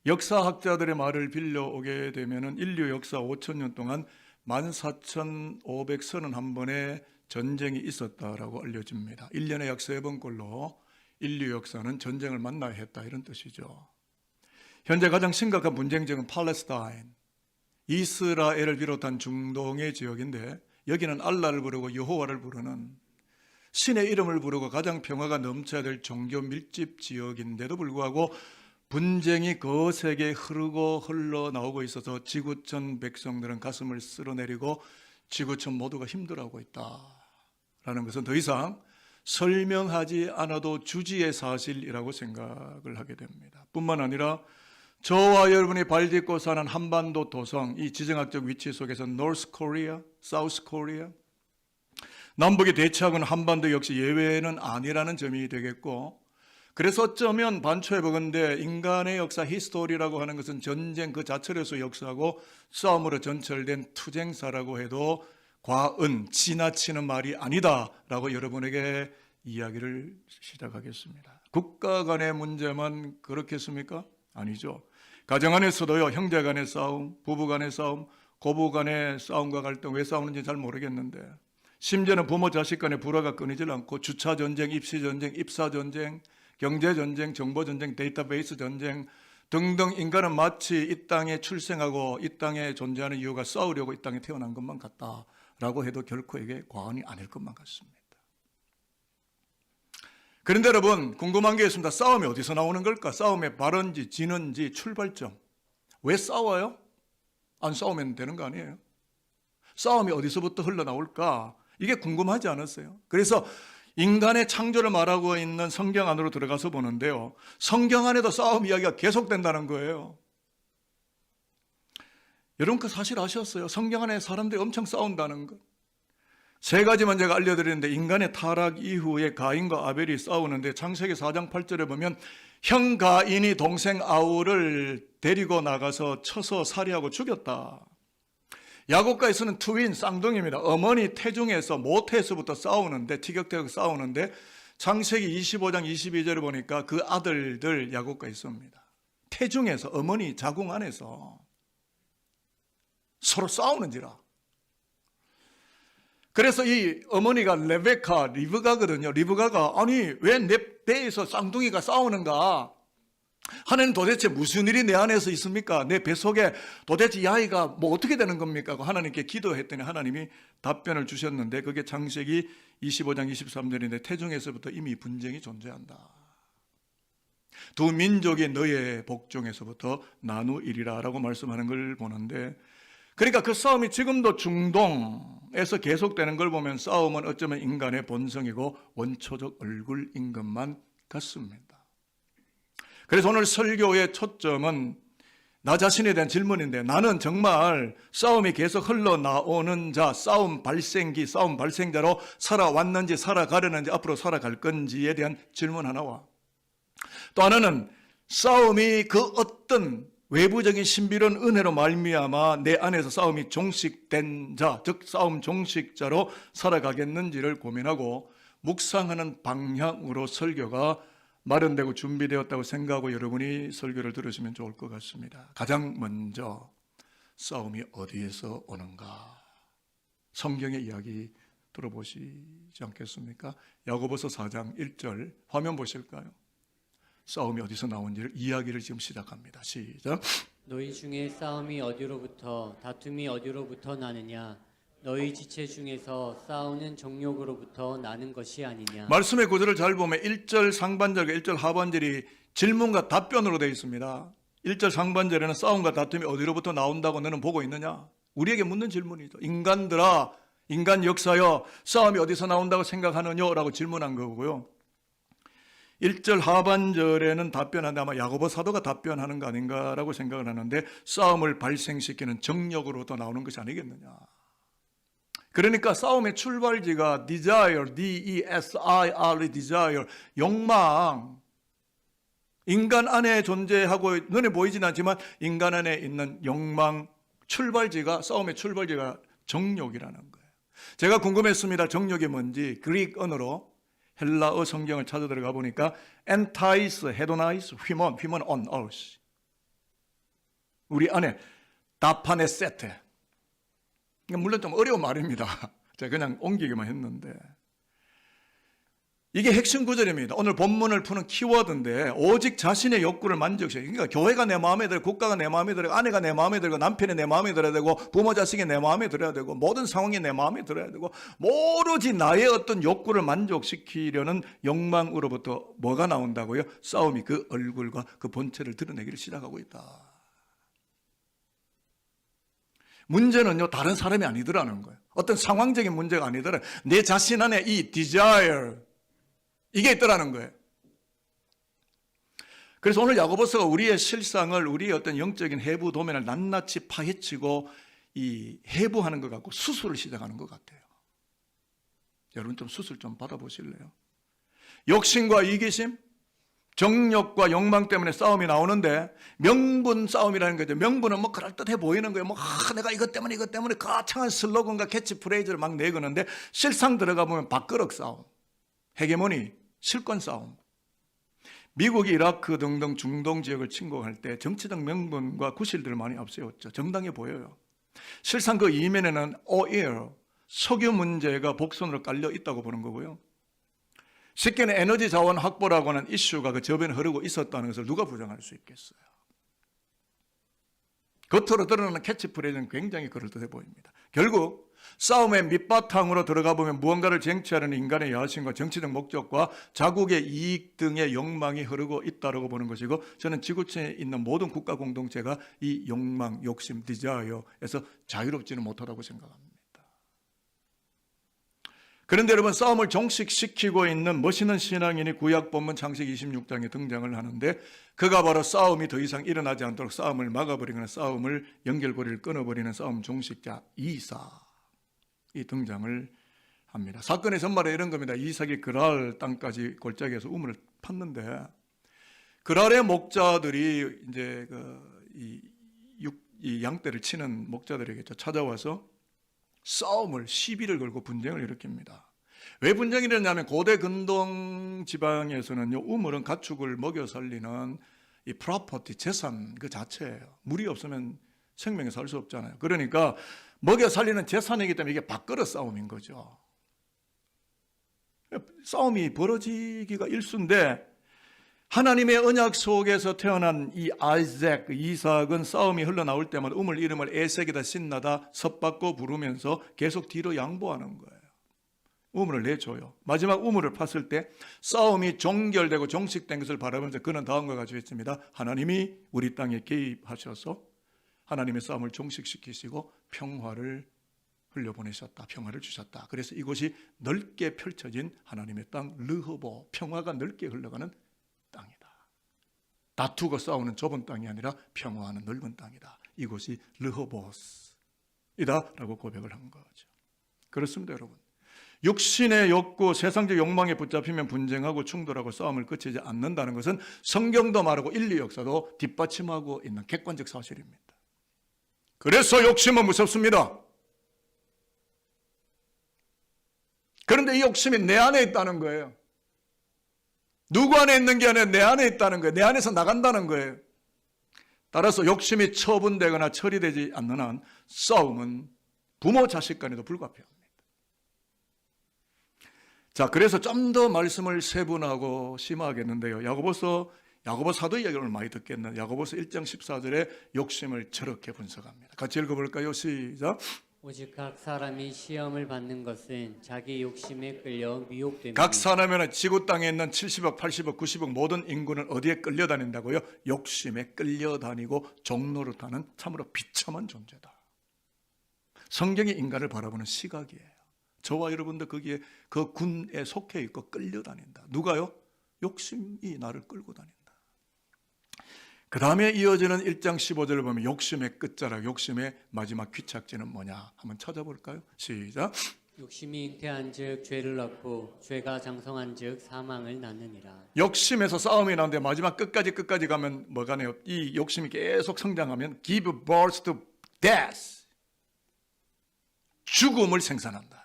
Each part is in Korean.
역사학자들의 말을 빌려오게 되면 인류 역사 5,000년 동안 14,531번의 전쟁이 있었다라고 알려집니다. 1년에 약 3번꼴로 인류 역사는 전쟁을 만나야 했다, 이런 뜻이죠. 현재 가장 심각한 분쟁 지역은 팔레스타인, 이스라엘을 비롯한 중동의 지역인데, 여기는 알라를 부르고 여호와를 부르는 신의 이름을 부르고 가장 평화가 넘쳐야 될 종교 밀집 지역인데도 불구하고 분쟁이 거세게 흐르고 흘러나오고 있어서 지구촌 백성들은 가슴을 쓸어내리고 지구촌 모두가 힘들어하고 있다라는 것은 더 이상 설명하지 않아도 주지의 사실이라고 생각을 하게 됩니다. 뿐만 아니라 저와 여러분이 발딛고 사는 한반도 도성, 이 지정학적 위치 속에서 North Korea, South Korea, 남북이 대치하고는 한반도 역시 예외는 아니라는 점이 되겠고, 그래서 어쩌면 반초해 보건대 인간의 역사 히스토리라고 하는 것은 전쟁 그 자체로서 역사하고 싸움으로 전철된 투쟁사라고 해도 과언, 지나치는 말이 아니다라고 여러분에게 이야기를 시작하겠습니다. 국가 간의 문제만 그렇겠습니까? 아니죠. 가정 안에서도요, 형제 간의 싸움, 부부 간의 싸움, 고부 간의 싸움과 갈등, 왜 싸우는지 잘 모르겠는데, 심지어는 부모 자식 간의 불화가 끊이질 않고 주차 전쟁, 입시 전쟁, 입사 전쟁, 경제 전쟁, 정보 전쟁, 데이터베이스 전쟁 등등, 인간은 마치 이 땅에 출생하고 이 땅에 존재하는 이유가 싸우려고 이 땅에 태어난 것만 같다라고 해도 결코 이게 과언이 아닐 것만 같습니다. 그런데 여러분, 궁금한 게 있습니다. 싸움이 어디서 나오는 걸까? 싸움의 발원지, 진원지, 출발점. 왜 싸워요? 안 싸우면 되는 거 아니에요? 싸움이 어디서부터 흘러나올까? 이게 궁금하지 않았어요? 그래서 인간의 창조를 말하고 있는 성경 안으로 들어가서 보는데요, 성경 안에도 싸움 이야기가 계속된다는 거예요. 여러분, 그 사실 아셨어요? 성경 안에 사람들이 엄청 싸운다는 것. 3가지만 제가 알려드리는데, 인간의 타락 이후에 가인과 아벨이 싸우는데, 창세기 4장 8절에 보면 형 가인이 동생 아울을 데리고 나가서 쳐서 살해하고 죽였다. 야곱과에서는 트윈, 쌍둥이입니다. 어머니 태중에서 모태에서부터 싸우는데, 티격태격 싸우는데, 창세기 25장 22절에 보니까 그 아들들 야곱과 있습니다. 태중에서, 어머니 자궁 안에서 서로 싸우는지라. 그래서 이 어머니가 레베카, 리브가거든요. 리브가가 아니 왜 내 배에서 쌍둥이가 싸우는가? 하나님, 도대체 무슨 일이 내 안에서 있습니까? 내 뱃속에 도대체 이 아이가 뭐 어떻게 되는 겁니까? 하나님께 기도했더니 하나님이 답변을 주셨는데, 그게 창세기 25장 23절인데 태중에서부터 이미 분쟁이 존재한다. 두 민족이 너의 복종에서부터 나누이리라 라고 말씀하는 걸 보는데, 그러니까 그 싸움이 지금도 중동에서 계속되는 걸 보면 싸움은 어쩌면 인간의 본성이고 원초적 얼굴인 것만 같습니다. 그래서 오늘 설교의 초점은 나 자신에 대한 질문인데, 나는 정말 싸움이 계속 흘러나오는 자, 싸움 발생기, 싸움 발생자로 살아왔는지, 살아가려는지, 앞으로 살아갈 건지에 대한 질문 하나와, 또 하나는 싸움이 그 어떤 외부적인 신비로운 은혜로 말미암아 내 안에서 싸움이 종식된 자, 즉 싸움 종식자로 살아가겠는지를 고민하고 묵상하는 방향으로 설교가 마련되고 준비되었다고 생각하고 여러분이 설교를 들으시면 좋을 것 같습니다. 가장 먼저 싸움이 어디에서 오는가? 성경의 이야기 들어보시지 않겠습니까? 야고보서 4장 1절 화면 보실까요? 싸움이 어디서 나온지를 이야기를 지금 시작합니다. 시작. 너희 중에 싸움이 어디로부터, 다툼이 어디로부터 나느냐? 너희 지체 중에서 싸우는 정욕으로부터 나는 것이 아니냐? 말씀의 구절을 잘 보면 1절 상반절과 1절 하반절이 질문과 답변으로 되어 있습니다. 1절 상반절에는 싸움과 다툼이 어디로부터 나온다고 너는 보고 있느냐? 우리에게 묻는 질문이죠. 인간들아, 인간 역사여, 싸움이 어디서 나온다고 생각하느냐? 라고 질문한 거고요. 1절 하반절에는 답변하는데 아마 야고보 사도가 답변하는 거 아닌가라고 생각을 하는데, 싸움을 발생시키는 정욕으로부터 나오는 것이 아니겠느냐? 그러니까 싸움의 출발지가 desire, D-E-S-I-R, desire, 욕망. 인간 안에 존재하고 눈에 보이진 않지만 인간 안에 있는 욕망, 출발지가, 싸움의 출발지가 정욕이라는 거예요. 제가 궁금했습니다. 정욕이 뭔지. 그릭 언어로 헬라어 성경을 찾아 들어가 보니까 entice, hedonize, 휘몬 on, earth. 우리 안에 다파네세테. 물론 좀 어려운 말입니다. 제가 그냥 옮기기만 했는데 이게 핵심 구절입니다. 오늘 본문을 푸는 키워드인데 오직 자신의 욕구를 만족시키고, 그러니까 교회가 내 마음에 들고, 국가가 내 마음에 들고, 아내가 내 마음에 들고, 남편이 내 마음에 들어야 되고, 부모 자식이 내 마음에 들어야 되고, 모든 상황이 내 마음에 들어야 되고, 오로지 나의 어떤 욕구를 만족시키려는 욕망으로부터 뭐가 나온다고요? 싸움이 그 얼굴과 그 본체를 드러내기를 시작하고 있다. 문제는요, 다른 사람이 아니더라는 거예요. 어떤 상황적인 문제가 아니더라. 내 자신 안에 이 desire, 이게 있더라는 거예요. 그래서 오늘 야고보서가 우리의 실상을, 우리의 어떤 영적인 해부 도면을 낱낱이 파헤치고 이 해부하는 것 같고 수술을 시작하는 것 같아요. 여러분 좀 수술 좀 받아보실래요? 욕심과 이기심, 정욕과 욕망 때문에 싸움이 나오는데 명분 싸움이라는 거죠. 명분은 뭐 그럴듯해 보이는 거예요. 내가 이것 때문에 거창한 슬로건과 캐치프레이즈를 막 내거는데 실상 들어가 보면 밥그릇 싸움, 헤게모니, 실권 싸움. 미국이 이라크 등등 중동 지역을 침공할 때 정치적 명분과 구실들을 많이 앞세웠죠. 정당해 보여요. 실상 그 이면에는 오일, 석유 문제가 복선으로 깔려 있다고 보는 거고요. 쉽게는 에너지 자원 확보라고 하는 이슈가 그 저변에 흐르고 있었다는 것을 누가 부정할 수 있겠어요. 겉으로 드러나는 캐치프레이즈는 굉장히 그럴듯해 보입니다. 결국 싸움의 밑바탕으로 들어가 보면 무언가를 쟁취하는 인간의 야심과 정치적 목적과 자국의 이익 등의 욕망이 흐르고 있다고 보는 것이고, 저는 지구촌에 있는 모든 국가 공동체가 이 욕망, 욕심, 디자이어에서 자유롭지는 못하다고 생각합니다. 그런데 여러분, 싸움을 종식시키고 있는 멋있는 신앙인이 구약 본문 창세기 26장에 등장을 하는데, 그가 바로 싸움이 더 이상 일어나지 않도록 싸움을 막아버리거나 싸움을 연결고리를 끊어버리는 싸움 종식자 이삭이 등장을 합니다. 사건의 전말에 이런 겁니다. 이삭이 그랄 땅까지 골짜기에서 우물을 팠는데, 그랄의 목자들이 이제 이 양떼를 치는 목자들에게 찾아와서 싸움을, 시비를 걸고 분쟁을 일으킵니다. 왜 분쟁이 일어나냐면 고대 근동 지방에서는요, 우물은 가축을 먹여 살리는 이 프로퍼티, 재산 그 자체예요. 물이 없으면 생명에 살 수 없잖아요. 그러니까 먹여 살리는 재산이기 때문에 이게 밥그릇 싸움인 거죠. 싸움이 벌어지기가 일쑤인데, 하나님의 언약 속에서 태어난 이 아이작, 이삭은 싸움이 흘러나올 때마다 우물 이름을 에색이다, 신나다, 섭받고 부르면서 계속 뒤로 양보하는 거예요. 우물을 내줘요. 마지막 우물을 팠을 때 싸움이 종결되고 종식된 것을 바라보면서 그는 다음과 같이 했습니다. 하나님이 우리 땅에 개입하셔서 하나님의 싸움을 종식시키시고 평화를 흘려보내셨다. 평화를 주셨다. 그래서 이곳이 넓게 펼쳐진 하나님의 땅 르호보, 평화가 넓게 흘러가는 땅이다. 다투고 싸우는 좁은 땅이 아니라 평화하는 넓은 땅이다. 이곳이 르호보스이다 라고 고백을 한 거죠. 그렇습니다, 여러분. 육신의 욕구, 세상적 욕망에 붙잡히면 분쟁하고 충돌하고 싸움을 그치지 않는다는 것은 성경도 말하고 인류 역사도 뒷받침하고 있는 객관적 사실입니다. 그래서 욕심은 무섭습니다. 그런데 이 욕심이 내 안에 있다는 거예요. 누구 안에 있는 게 아니라 내 안에 있다는 거예요. 내 안에서 나간다는 거예요. 따라서 욕심이 처분되거나 처리되지 않는 한 싸움은 부모 자식 간에도 불가피합니다. 자, 그래서 좀 더 말씀을 세분하고 심화하겠는데요. 야고보 사도 이야기를 많이 듣겠는 야고보서 1장 14절에 욕심을 저렇게 분석합니다. 같이 읽어볼까요? 시작. 오직 각 사람이 시험을 받는 것은 자기 욕심에 끌려 미혹됩니다. 각 사람은 지구 땅에 있는 70억, 80억, 90억 모든 인구는 어디에 끌려다닌다고요? 욕심에 끌려다니고 종로를 타는 참으로 비참한 존재다. 성경이 인간을 바라보는 시각이에요. 저와 여러분도 거기에 그 군에 속해 있고 끌려다닌다. 누가요? 욕심이 나를 끌고 다닌다. 그 다음에 이어지는 1장 15절을 보면 욕심의 끝자락, 욕심의 마지막 귀착지는 뭐냐 한번 찾아볼까요? 시작. 욕심이 잉태한 즉 죄를 낳고 죄가 장성한 즉 사망을 낳느니라. 욕심에서 싸움이 나는데 마지막 끝까지 가면 뭐가 네요? 이 욕심이 계속 성장하면 give birth to death, 죽음을 생산한다.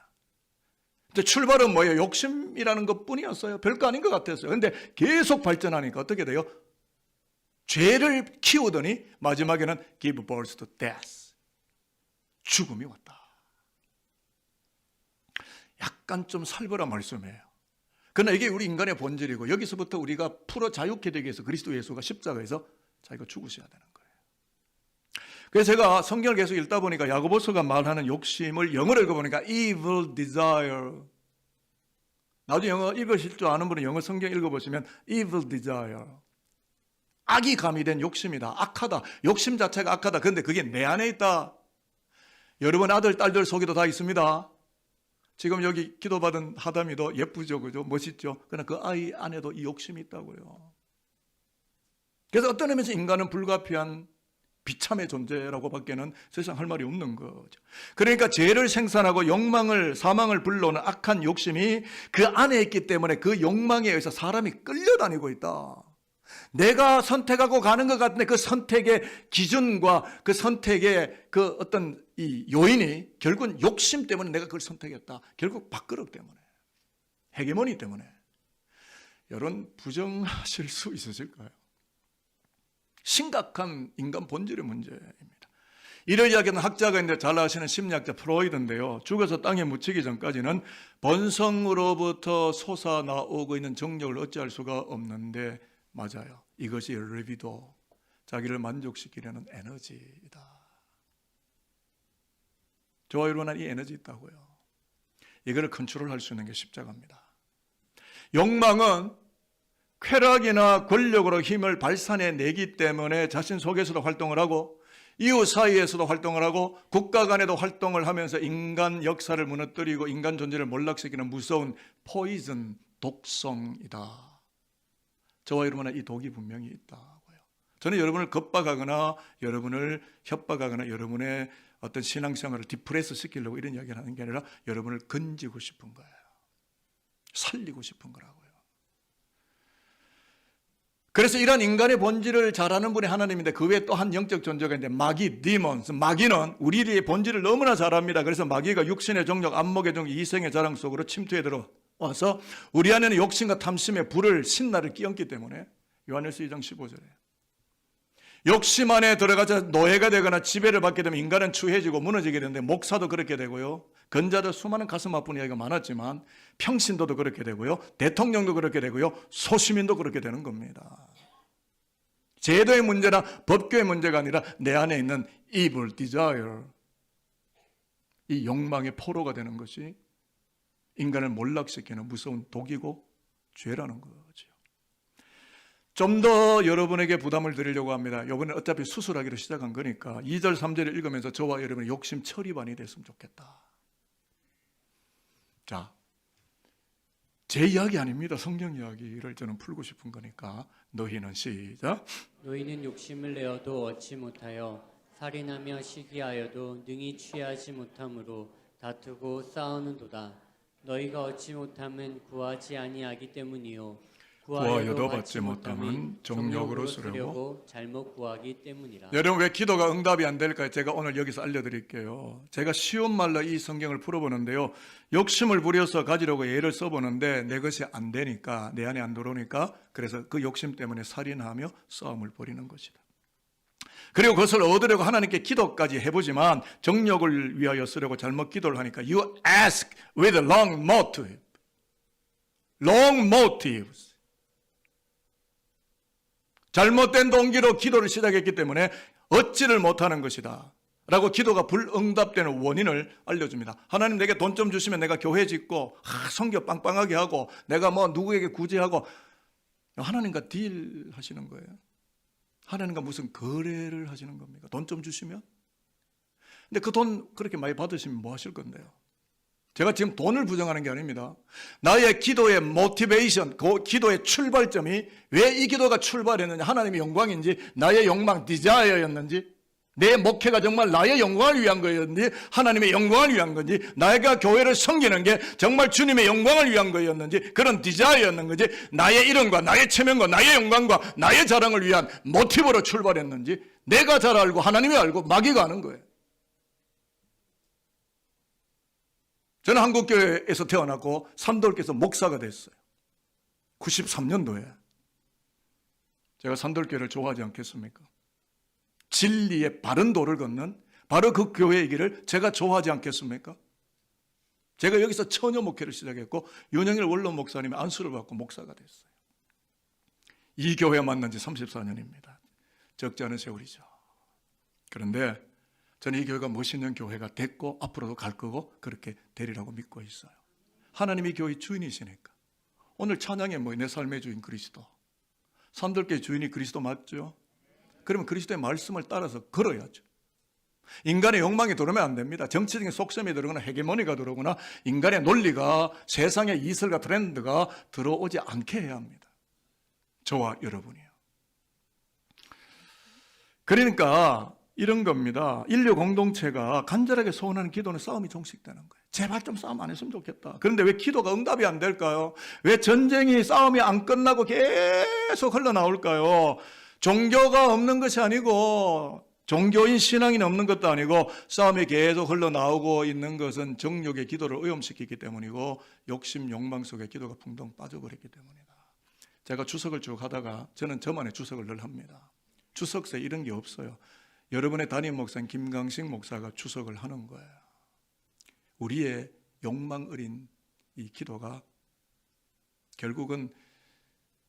출발은 뭐예요? 욕심이라는 것뿐이었어요. 별거 아닌 것 같았어요. 그런데 계속 발전하니까 어떻게 돼요? 죄를 키우더니 마지막에는 give birth to death. 죽음이 왔다. 약간 좀 살벌한 말씀이에요. 그러나 이게 우리 인간의 본질이고 여기서부터 우리가 풀어 자유케 되기 위해서 그리스도 예수가 십자가에서 자기가 죽으셔야 되는 거예요. 그래서 제가 성경을 계속 읽다 보니까 야고보서가 말하는 욕심을 영어로 읽어보니까 evil desire. 나중에 영어 읽으실 줄 아는 분은 영어 성경 읽어보시면 evil desire. 악이 가미된 욕심이다. 악하다. 욕심 자체가 악하다. 그런데 그게 내 안에 있다. 여러분 아들, 딸들 속에도 다 있습니다. 지금 여기 기도받은 하담이도 예쁘죠, 그죠? 멋있죠? 그러나 그 아이 안에도 이 욕심이 있다고요. 그래서 어떤 의미에서 인간은 불가피한 비참의 존재라고 밖에는 세상 할 말이 없는 거죠. 그러니까 죄를 생산하고 욕망을, 사망을 불러오는 악한 욕심이 그 안에 있기 때문에 그 욕망에 의해서 사람이 끌려다니고 있다. 내가 선택하고 가는 것 같은데 그 선택의 기준과 그 선택의 그 어떤 이 요인이 결국은 욕심 때문에 내가 그걸 선택했다. 결국 밥그릇 때문에, 헤게모니 때문에. 여러분 부정하실 수 있으실까요? 심각한 인간 본질의 문제입니다. 이를 이야기하는 학자가 있는데 잘 아시는 심리학자 프로이드인데요. 죽어서 땅에 묻히기 전까지는 본성으로부터 솟아나오고 있는 정력을 어찌할 수가 없는데 맞아요. 이것이 리비도, 자기를 만족시키려는 에너지이다. 저와 여러분은 이 에너지 있다고요. 이거를 컨트롤할 수 있는 게 십자가입니다. 욕망은 쾌락이나 권력으로 힘을 발산해내기 때문에 자신 속에서도 활동을 하고 이웃 사이에서도 활동을 하고 국가 간에도 활동을 하면서 인간 역사를 무너뜨리고 인간 존재를 몰락시키는 무서운 포이즌, 독성이다. 저와 여러분은 이 독이 분명히 있다고요. 저는 여러분을 겁박하거나 여러분을 협박하거나 여러분의 어떤 신앙생활을 디프레스 시키려고 이런 이야기를 하는 게 아니라 여러분을 건지고 싶은 거예요. 살리고 싶은 거라고요. 그래서 이런 인간의 본질을 잘 아는 분이 하나님인데 그 외에 또 한 영적 존재가 있는데 마귀, 디몬스. 마귀는 우리의 본질을 너무나 잘 압니다. 그래서 마귀가 육신의 정욕, 안목의 정욕, 이생의 자랑 속으로 침투해 들어와서 우리 안에는 욕심과 탐심의 불을, 신나를 끼얹기 때문에 요한일서 2장 15절에 욕심 안에 들어가서 노예가 되거나 지배를 받게 되면 인간은 추해지고 무너지게 되는데 목사도 그렇게 되고요. 근자들 수많은 가슴 아픈 이야기가 많았지만 평신도도 그렇게 되고요. 대통령도 그렇게 되고요. 소시민도 그렇게 되는 겁니다. 제도의 문제나 법규의 문제가 아니라 내 안에 있는 evil desire, 이 욕망의 포로가 되는 것이 인간을 몰락시키는 무서운 독이고 죄라는 거죠. 좀 더 여러분에게 부담을 드리려고 합니다. 이번에 어차피 수술하기로 시작한 거니까 2절 3절을 읽으면서 저와 여러분의 욕심 처리반이 됐으면 좋겠다. 자, 제 이야기 아닙니다. 성경 이야기를 저는 풀고 싶은 거니까 너희는 시작. 너희는 욕심을 내어도 얻지 못하여 살인하며 시기하여도 능히 취하지 못함으로 다투고 싸우는도다. 너희가 얻지 못함은 구하지 아니하기 때문이요 구하여도 받지 못함은 정욕으로 쓰려고 잘못 구하기 때문이라. 여러분 왜 기도가 응답이 안 될까요? 제가 오늘 여기서 알려드릴게요. 제가 쉬운 말로 이 성경을 풀어보는데요. 욕심을 부려서 가지려고 예를 써보는데 내 것이 안 되니까, 내 안에 안 들어오니까, 그래서 그 욕심 때문에 살인하며 싸움을 벌이는 것이다. 그리고 그것을 얻으려고 하나님께 기도까지 해보지만 정욕을 위하여 쓰려고 잘못 기도를 하니까 You ask with a long motive. Long motives. 잘못된 동기로 기도를 시작했기 때문에 얻지를 못하는 것이다 라고 기도가 불응답되는 원인을 알려줍니다. 하나님 내게 돈 좀 주시면 내가 교회 짓고 성교 빵빵하게 하고 내가 뭐 누구에게 구제하고. 하나님과 딜 하시는 거예요. 하나님과 무슨 거래를 하시는 겁니까? 돈 좀 주시면? 근데 그 돈 그렇게 많이 받으시면 뭐 하실 건데요? 제가 지금 돈을 부정하는 게 아닙니다. 나의 기도의 모티베이션, 그 기도의 출발점이 왜 이 기도가 출발했느냐, 하나님의 영광인지 나의 욕망, 디자이어였는지, 내 목회가 정말 나의 영광을 위한 거였는지 하나님의 영광을 위한 건지, 내가 교회를 섬기는 게 정말 주님의 영광을 위한 거였는지, 그런 디자이어였는 거지 나의 이름과 나의 체면과 나의 영광과 나의 자랑을 위한 모티브로 출발했는지 내가 잘 알고 하나님이 알고 마귀가 아는 거예요. 저는 한국교회에서 태어났고 산돌께서 목사가 됐어요. 93년도에. 제가 산돌교회를 좋아하지 않겠습니까? 진리의 바른 도를 걷는 바로 그 교회의 길을 제가 좋아하지 않겠습니까? 제가 여기서 처녀 목회를 시작했고 윤영일 원로 목사님의 안수를 받고 목사가 됐어요. 이 교회 만난 지 34년입니다. 적지 않은 세월이죠. 그런데 저는 이 교회가 멋있는 교회가 됐고 앞으로도 갈 거고 그렇게 되리라고 믿고 있어요. 하나님이 교회 주인이시니까. 오늘 찬양에 내 삶의 주인 그리스도. 산들교회 주인이 그리스도 맞죠? 그러면 그리스도의 말씀을 따라서 걸어야죠. 인간의 욕망이 들어오면 안 됩니다. 정치적인 속셈이 들어오거나 헤게모니가 들어오거나 인간의 논리가 세상의 이설과 트렌드가 들어오지 않게 해야 합니다. 저와 여러분이요. 그러니까 이런 겁니다. 인류 공동체가 간절하게 소원하는 기도는 싸움이 종식되는 거예요. 제발 좀 싸움 안 했으면 좋겠다. 그런데 왜 기도가 응답이 안 될까요? 왜 전쟁이 싸움이 안 끝나고 계속 흘러나올까요? 종교가 없는 것이 아니고 종교인 신앙이 없는 것도 아니고 싸움이 계속 흘러나오고 있는 것은 정욕의 기도를 오염시키기 때문이고 욕심, 욕망 속에 기도가 풍덩 빠져버렸기 때문이다. 제가 주석을 쭉 하다가 저는 저만의 주석을 늘 합니다. 주석세 이런 게 없어요. 여러분의 담임 목사인 김강식 목사가 주석을 하는 거예요. 우리의 욕망 어린 이 기도가 결국은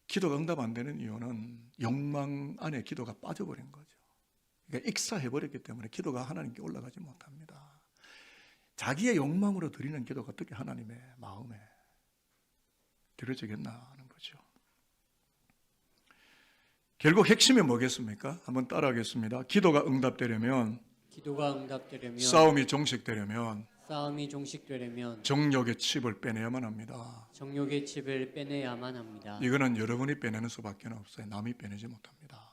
기도가 응답 안 되는 이유는 욕망 안에 기도가 빠져버린 거죠. 그러니까 익사해버렸기 때문에 기도가 하나님께 올라가지 못합니다. 자기의 욕망으로 드리는 기도가 어떻게 하나님의 마음에 드려지겠나 하는 거죠. 결국 핵심이 뭐겠습니까? 한번 따라하겠습니다. 기도가 응답되려면 싸움이 종식되려면 정욕의 칩을 빼내야만 합니다. 정욕의 칩을 빼내야만 합니다. 이거는 여러분이 빼내는 수밖에 없어요. 남이 빼내지 못합니다.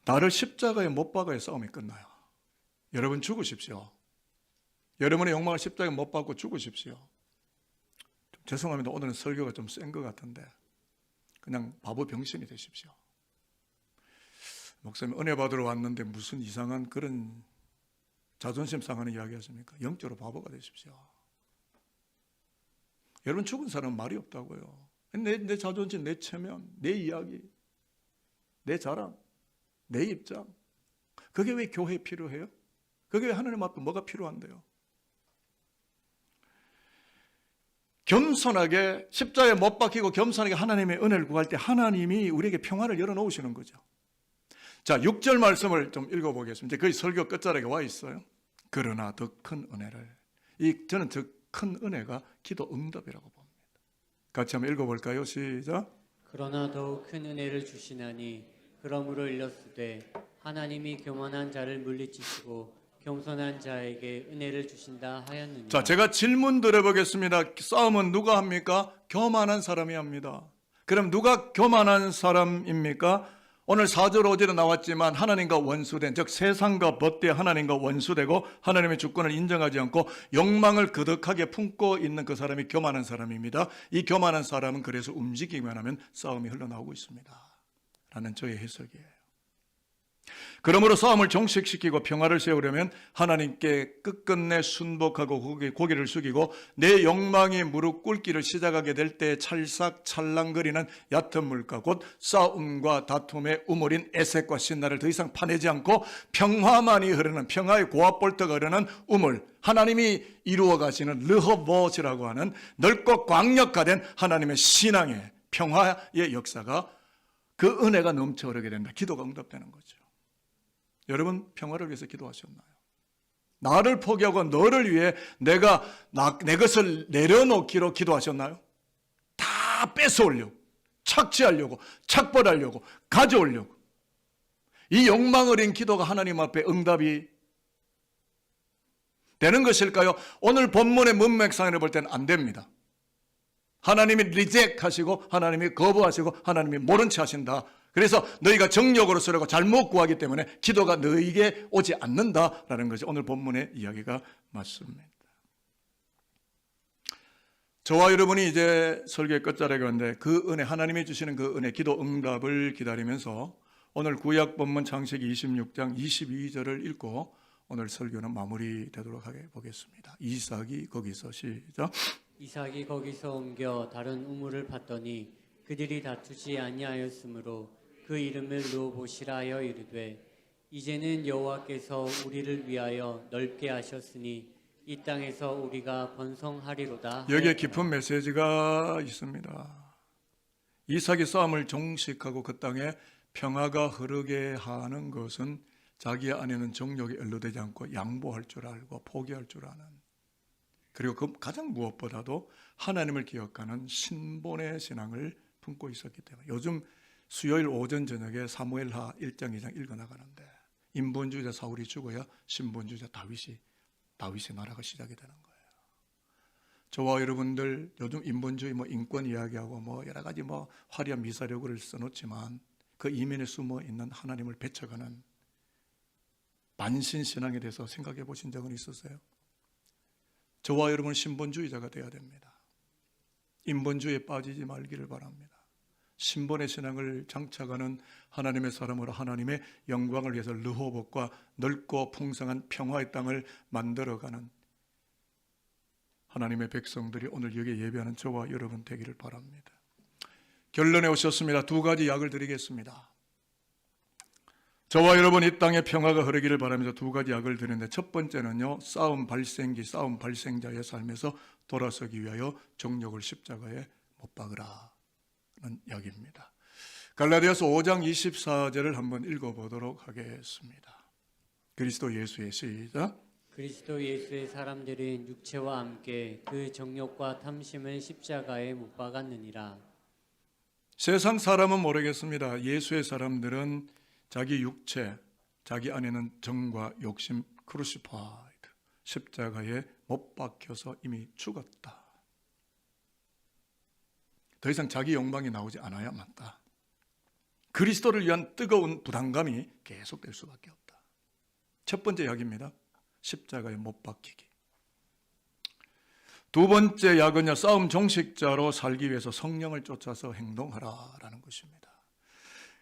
나를 십자가에 못 박아야 싸움이 끝나요. 여러분 죽으십시오. 여러분의 욕망을 십자가에 못 박고 죽으십시오. 죄송합니다. 오늘은 설교가 좀 센 것 같은데 그냥 바보 병신이 되십시오. 목사님 은혜 받으러 왔는데 무슨 이상한 그런 자존심 상하는 이야기 하십니까? 영적으로 바보가 되십시오. 여러분 죽은 사람은 말이 없다고요. 내 자존심, 내 체면, 내 이야기, 내 자랑, 내 입장, 그게 왜 교회에 필요해요? 그게 왜 하나님 앞에 뭐가 필요한데요? 겸손하게 십자가에 못 박히고 겸손하게 하나님의 은혜를 구할 때 하나님이 우리에게 평화를 열어놓으시는 거죠. 자, 6절 말씀을 좀 읽어보겠습니다. 거의 설교 끝자락에 와 있어요. 그러나 더 큰 은혜를. 저는 더 큰 은혜가 기도 응답이라고 봅니다. 같이 한번 읽어볼까요? 시작. 그러나 더욱 큰 은혜를 주시나니 그러므로 일렀으되 하나님이 교만한 자를 물리치시고 겸손한 자에게 은혜를 주신다 하였느니라. 자, 제가 질문 드려보겠습니다. 싸움은 누가 합니까? 교만한 사람이 합니다. 그럼 누가 교만한 사람입니까? 오늘 4절 5절에 나왔지만 하나님과 원수된, 즉 세상과 벗대 하나님과 원수되고 하나님의 주권을 인정하지 않고 욕망을 거득하게 품고 있는 그 사람이 교만한 사람입니다. 이 교만한 사람은 그래서 움직이기만 하면 싸움이 흘러나오고 있습니다 라는 저의 해석이에요. 그러므로 싸움을 종식시키고 평화를 세우려면 하나님께 끝끝내 순복하고 고개를 숙이고 내 욕망이 무릎 꿇기를 시작하게 될 때 찰싹 찰랑거리는 얕은 물가 곧 싸움과 다툼의 우물인 에색과 신나를 더 이상 파내지 않고 평화만이 흐르는 평화의 고압볼트가 흐르는 우물, 하나님이 이루어 가시는 르호봇이라고 하는 넓고 광역화된 하나님의 신앙의 평화의 역사가 그 은혜가 넘쳐 흐르게 된다. 기도가 응답되는 거죠. 여러분 평화를 위해서 기도하셨나요? 나를 포기하고 너를 위해 내가 내 것을 내려놓기로 기도하셨나요? 다 뺏어오려고, 착취하려고, 착벌하려고, 가져오려고. 이 욕망 어린 기도가 하나님 앞에 응답이 되는 것일까요? 오늘 본문의 문맥상으로 볼 때는 안 됩니다. 하나님이 리젝트 하시고 하나님이 거부하시고 하나님이 모른 체 하신다. 그래서 너희가 정욕으로 쓰려고 잘못 구하기 때문에 기도가 너희에게 오지 않는다라는 것이 오늘 본문의 이야기가 맞습니다. 저와 여러분이 이제 설교의 끝자락에 왔는데 그 은혜, 하나님이 주시는 그 은혜, 기도 응답을 기다리면서 오늘 구약 본문 창세기 26장 22절을 읽고 오늘 설교는 마무리되도록 하게 보겠습니다. 이삭이 거기서 시작. 이삭이 거기서 옮겨 다른 우물을 팠더니 그들이 다투지 아니하였으므로 그 이름을 르호봇이라 하여 이르되 이제는 여호와께서 우리를 위하여 넓게 하셨으니 이 땅에서 우리가 번성하리로다. 여기에 깊은 메시지가 있습니다. 이삭이 싸움을 종식하고 그 땅에 평화가 흐르게 하는 것은 자기 안에는 정욕이 연루되지 않고 양보할 줄 알고 포기할 줄 아는, 그리고 그 가장 무엇보다도 하나님을 기억하는 신본의 신앙을 품고 있었기 때문에 요즘 수요일 오전 저녁에 사무엘하 1장 2장 읽어나가는데 인본주의자 사울이 죽어야 신본주의자 다윗이 나라가 시작이 되는 거예요. 저와 여러분들 요즘 인본주의 인권 이야기하고 여러 가지 화려한 미사력을 써놓지만 그 이면에 숨어 있는 하나님을 배척하는 만신신앙에 대해서 생각해 보신 적은 있으세요? 저와 여러분은 신본주의자가 되어야 됩니다. 인본주의에 빠지지 말기를 바랍니다. 신본의 신앙을 장착하는 하나님의 사람으로 하나님의 영광을 위해서 르호봇과 넓고 풍성한 평화의 땅을 만들어가는 하나님의 백성들이 오늘 여기에 예배하는 저와 여러분 되기를 바랍니다. 결론에 오셨습니다. 두 가지 약을 드리겠습니다. 저와 여러분 이 땅에 평화가 흐르기를 바라면서 두 가지 약을 드리는데, 첫 번째는요, 싸움 발생자의 삶에서 돌아서기 위하여 정욕을 십자가에 못 박으라는 약입니다. 갈라디아서 5장 24절을 한번 읽어보도록 하겠습니다. 그리스도 예수의 시작. 그리스도 예수의 사람들은 육체와 함께 그 정욕과 탐심을 십자가에 못 박았느니라. 세상 사람은 모르겠습니다. 예수의 사람들은 자기 육체, 자기 안에는 정과 욕심, 크루시파이드, 십자가에 못 박혀서 이미 죽었다. 더 이상 자기 욕망이 나오지 않아야 맞다. 그리스도를 위한 뜨거운 부담감이 계속될 수밖에 없다. 첫 번째 약입니다. 십자가에 못 박히기. 두 번째 약은요, 싸움 종식자로 살기 위해서 성령을 쫓아서 행동하라라는 것입니다.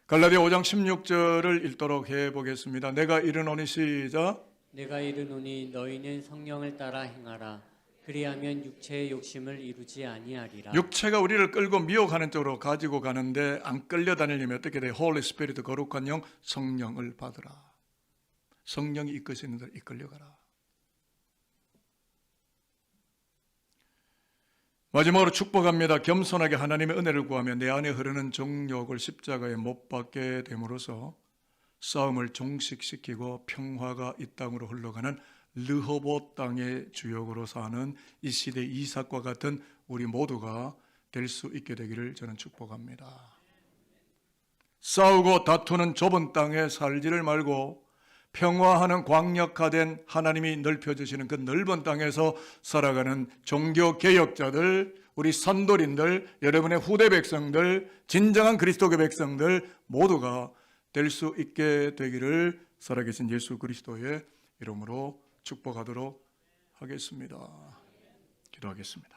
갈라디아 5장 16절을 읽도록 해보겠습니다. 내가 이르노니 시작. 내가 이르노니 너희는 성령을 따라 행하라. 그리하면 육체의 욕심을 이루지 아니하리라. 육체가 우리를 끌고 미혹하는 쪽으로 가지고 가는데 안 끌려다니려면 어떻게 돼? 홀리 스피리트, 거룩한 영, 성령을 받으라. 성령이 이끄시는 대로 이끌려가라. 마지막으로 축복합니다. 겸손하게 하나님의 은혜를 구하며 내 안에 흐르는 정욕을 십자가에 못 박게 됨으로써 싸움을 종식시키고 평화가 이 땅으로 흘러가는 르호봇 땅의 주역으로 사는 이 시대 이삭과 같은 우리 모두가 될 수 있게 되기를 저는 축복합니다. 싸우고 다투는 좁은 땅에 살지를 말고 평화하는 광역화된 하나님이 넓혀주시는 그 넓은 땅에서 살아가는 종교개혁자들, 우리 선도린들, 여러분의 후대 백성들, 진정한 그리스도의 백성들 모두가 될 수 있게 되기를 살아계신 예수 그리스도의 이름으로 축복하도록 하겠습니다. 기도하겠습니다.